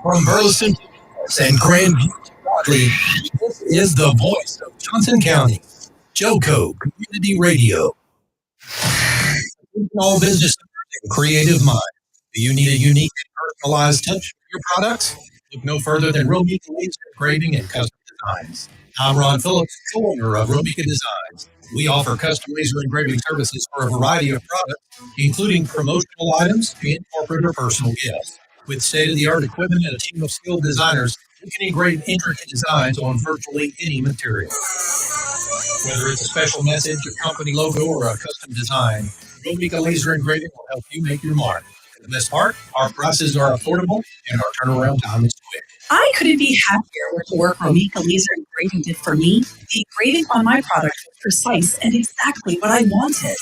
From Burleson and Grandview to Broadley, this is the voice of Johnson County, Joco Community Radio. All business owners and creative minds. Do you need a unique and personalized touch for your products? Look no further than Romika Laser Engraving and Custom Designs. I'm Ron Phillips, owner of Romika Designs. We offer custom laser engraving services for a variety of products, including promotional items and corporate or personal gifts. With state-of-the-art equipment and a team of skilled designers, we can engrave intricate designs on virtually any material. Whether it's a special message, a company logo, or a custom design, Romika Laser Engraving will help you make your mark. And the best part, our prices are affordable and our turnaround time is quick. I couldn't be happier with the work Romika Laser Engraving did for me. The engraving on my product was precise and exactly what I wanted.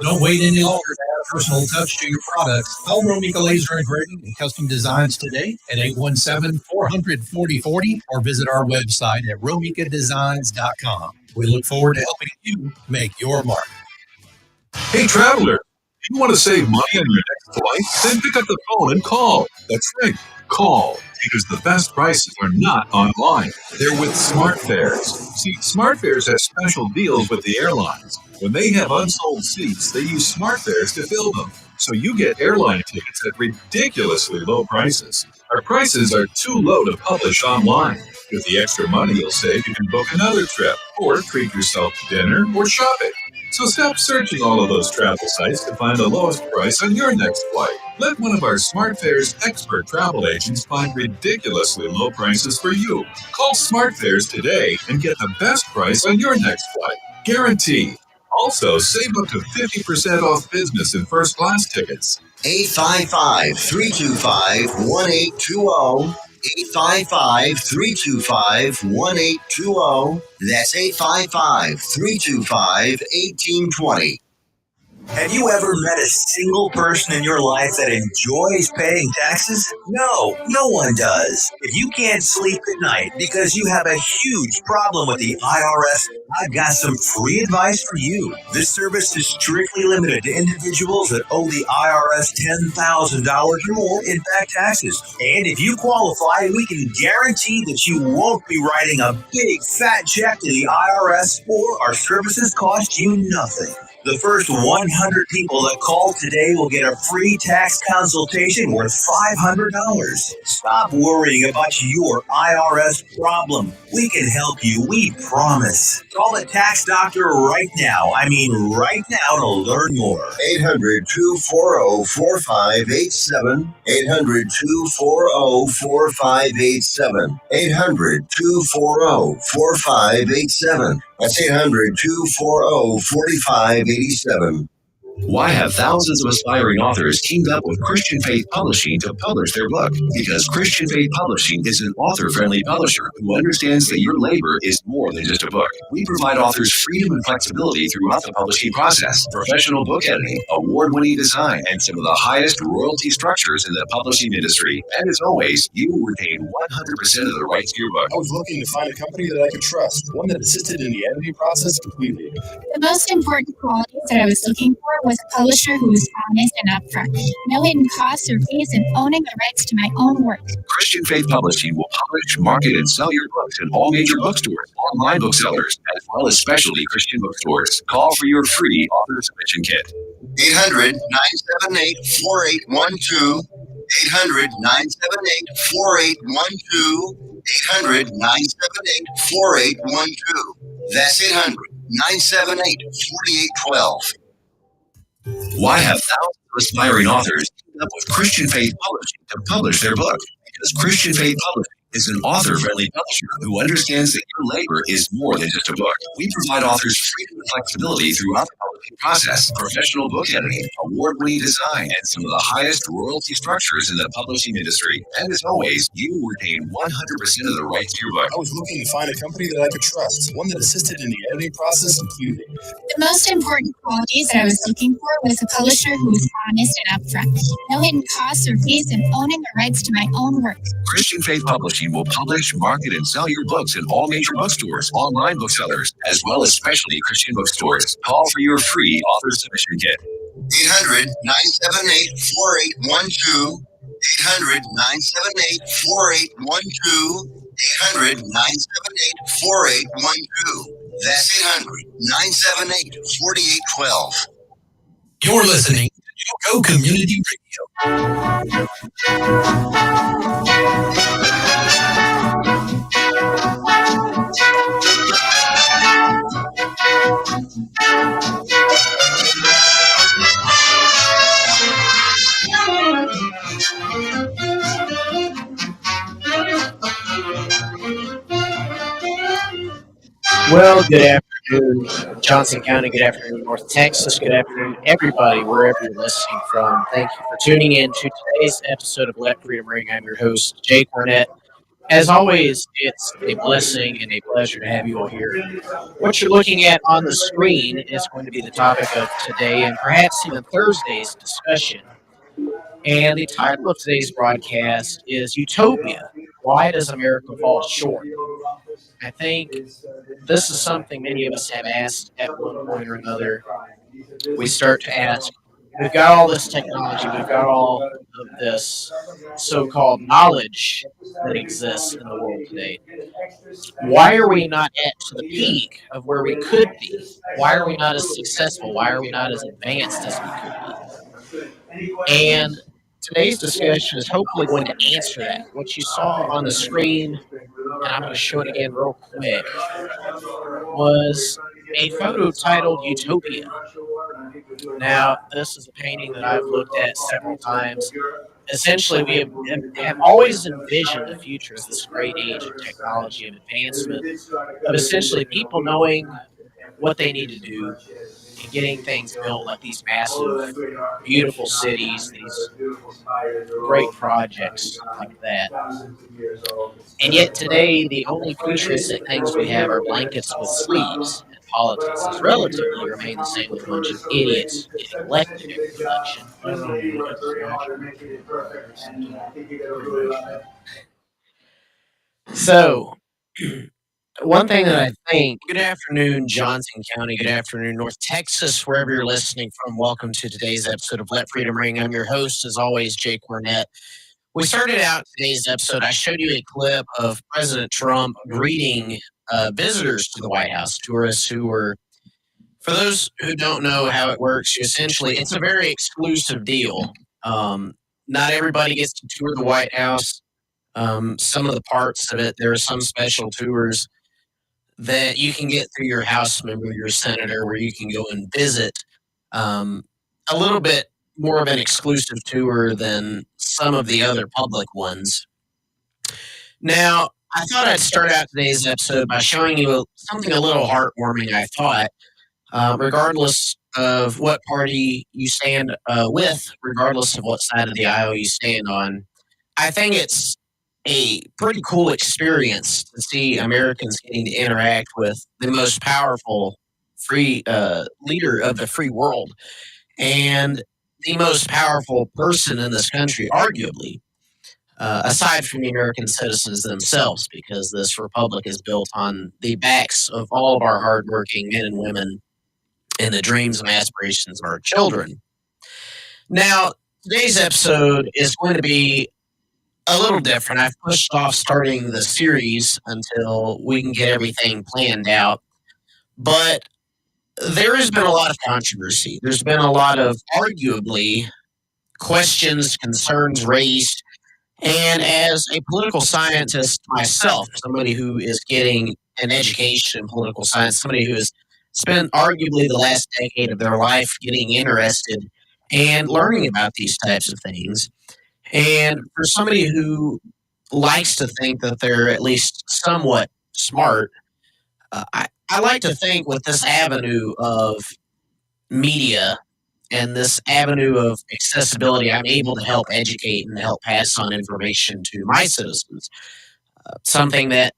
Don't wait any longer to add a personal touch to your products. Call Romika Laser Engraving and Custom Designs today at 817-400-4040 or visit our website at romikadesigns.com. We look forward to helping you make your mark. Hey, traveler, do you want to save money on your next flight? Then pick up the phone and call. That's right, call. Because the best prices are not online. They're with SmartFares. See, SmartFares has special deals with the airlines. When they have unsold seats, they use SmartFares to fill them. So you get airline tickets at ridiculously low prices. Our prices are too low to publish online. With the extra money you'll save, you can book another trip, or treat yourself to dinner, or shopping. So stop searching all of those travel sites to find the lowest price on your next flight. Let one of our SmartFares expert travel agents find ridiculously low prices for you. Call SmartFares today and get the best price on your next flight. Guaranteed. Also, save up to 50% off business and first class tickets. 855-325-1820. 855-325-1820. That's 855-325-1820. Have you ever met a single person in your life that enjoys paying taxes? No, no one does. If you can't sleep at night because you have a huge problem with the IRS, I've got some free advice for you. This service is strictly limited to individuals that owe the IRS $10,000 or more in back taxes. And if you qualify, we can guarantee that you won't be writing a big fat check to the IRS, or our services cost you nothing. The first 100 people that call today will get a free tax consultation worth $500. Stop worrying about your IRS problem. We can help you, we promise. Call the tax doctor right now. I mean right now to learn more. 800-240-4587. 800-240-4587. 800-240-4587. That's 800-240-4587. Why have thousands of aspiring authors teamed up with Christian Faith Publishing to publish their book? Because Christian Faith Publishing is an author-friendly publisher who understands that your labor is more than just a book. We provide authors freedom and flexibility throughout the publishing process, professional book editing, award-winning design, and some of the highest royalty structures in the publishing industry. And as always, you will retain 100% of the rights to your book. I was looking to find a company that I could trust, one that assisted in the editing process completely. The most important qualities that I was looking for was a publisher who was honest and upfront, no hidden costs or fees, and owning the rights to my own work. Christian Faith Publishing will publish, market, and sell your books in all major bookstores, online booksellers, as well as specialty Christian bookstores. Call for your free author submission kit. 800-978-4812. 800-978-4812. 800-978-4812. That's 800-978-4812. Why have thousands of aspiring authors teamed up with Christian Faith Publishing to publish their book? Because Christian Faith Publishing is an author-friendly publisher who understands that your labor is more than just a book. We provide authors freedom and flexibility throughout the publishing process, professional book editing, award-winning design, and some of the highest royalty structures in the publishing industry. And as always, you will retain 100% of the rights to your book. I was looking to find a company that I could trust, one that assisted in the editing process completely. The most important qualities that I was looking for was a publisher who was honest and upfront, no hidden costs or fees, and owning the rights to my own work. Christian Faith Publishing will publish, market, and sell your books in all major bookstores, online booksellers, as well as specialty Christian bookstores. Call for your free author submission kit. 800-978-4812. 800-978-4812. 800-978-4812. That's 800-978-4812. You're listening to Go Community Radio. Well, good afternoon, Johnson County. Good afternoon, North Texas. Good afternoon, everybody, wherever you're listening from. Thank you for tuning in to today's episode of Let Freedom Ring. I'm your host, Jake Wernette. As always, it's a blessing and a pleasure to have you all here. What you're looking at on the screen is going to be the topic of today and perhaps even Thursday's discussion. And the title of today's broadcast is Utopia. Why does America fall short? I think this is something many of us have asked at one point or another. We start to ask, we've got all this technology, we've got all of this so-called knowledge that exists in the world today. Why are we not at to the peak of where we could be? Why are we not as successful? Why are we not as advanced as we could be? And today's discussion is hopefully going to answer that. What you saw on the screen, and I'm going to show it again real quick, was a photo titled Utopia. Now, this is a painting that I've looked at several times. Essentially, we have always envisioned the future as this great age of technology and advancement, of essentially people knowing what they need to do and getting things built, like these massive, beautiful cities, these great projects like that. And yet today, the only futuristic things we have are blankets with sleeves, and politics has relatively remained the same with a bunch of idiots getting elected every election. So, one thing that I think, good afternoon, Johnson County, good afternoon, North Texas, wherever you're listening from. Welcome to today's episode of Let Freedom Ring. I'm your host, as always, Jake Wernette. We started out today's episode. I showed you a clip of President Trump greeting visitors to the White House, tourists who were, for those who don't know how it works, essentially, it's a very exclusive deal. Not everybody gets to tour the White House. Some of the parts of it, there are some special tours that you can get through your House member, your senator, where you can go and visit. A little bit more of an exclusive tour than some of the other public ones. Now, I thought I'd start out today's episode by showing you something a little heartwarming, I thought, regardless of what party you stand with, regardless of what side of the aisle you stand on. I think it's a pretty cool experience to see Americans getting to interact with the most powerful free leader of the free world and the most powerful person in this country, arguably, aside from the American citizens themselves, because this republic is built on the backs of all of our hardworking men and women and the dreams and aspirations of our children. Now, today's episode is going to be a little different. I've pushed off starting the series until we can get everything planned out. But there has been a lot of controversy. There's been a lot of, arguably, questions, concerns raised. And as a political scientist myself, somebody who is getting an education in political science, somebody who has spent arguably the last decade of their life getting interested and learning about these types of things, and for somebody who likes to think that they're at least somewhat smart, I like to think with this avenue of media and this avenue of accessibility, I'm able to help educate and help pass on information to my citizens. Something that,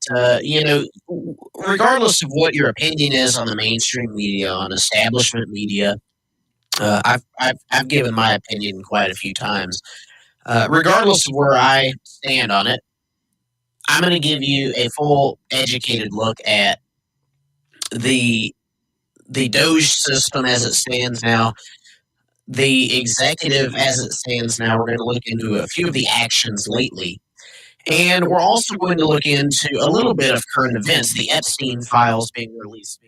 regardless of what your opinion is on the mainstream media, on establishment media, I've given my opinion quite a few times. Regardless of where I stand on it, I'm going to give you a full educated look at the Doge system as it stands now, the executive as it stands now. We're going to look into a few of the actions lately. And we're also going to look into a little bit of current events, the Epstein files being released.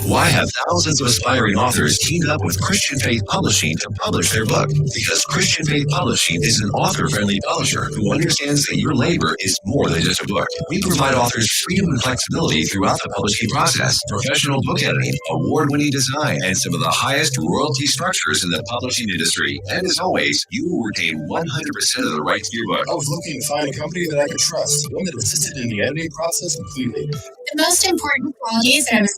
Why have thousands of aspiring authors teamed up with Christian Faith Publishing to publish their book? Because Christian Faith Publishing is an author-friendly publisher who understands that your labor is more than just a book. We provide authors freedom and flexibility throughout the publishing process, professional book editing, award-winning design, and some of the highest royalty structures in the publishing industry. And as always, you will retain 100% of the rights to your book. I was looking to find a company that I could trust, one that assisted in the editing process completely. The most important qualities that I was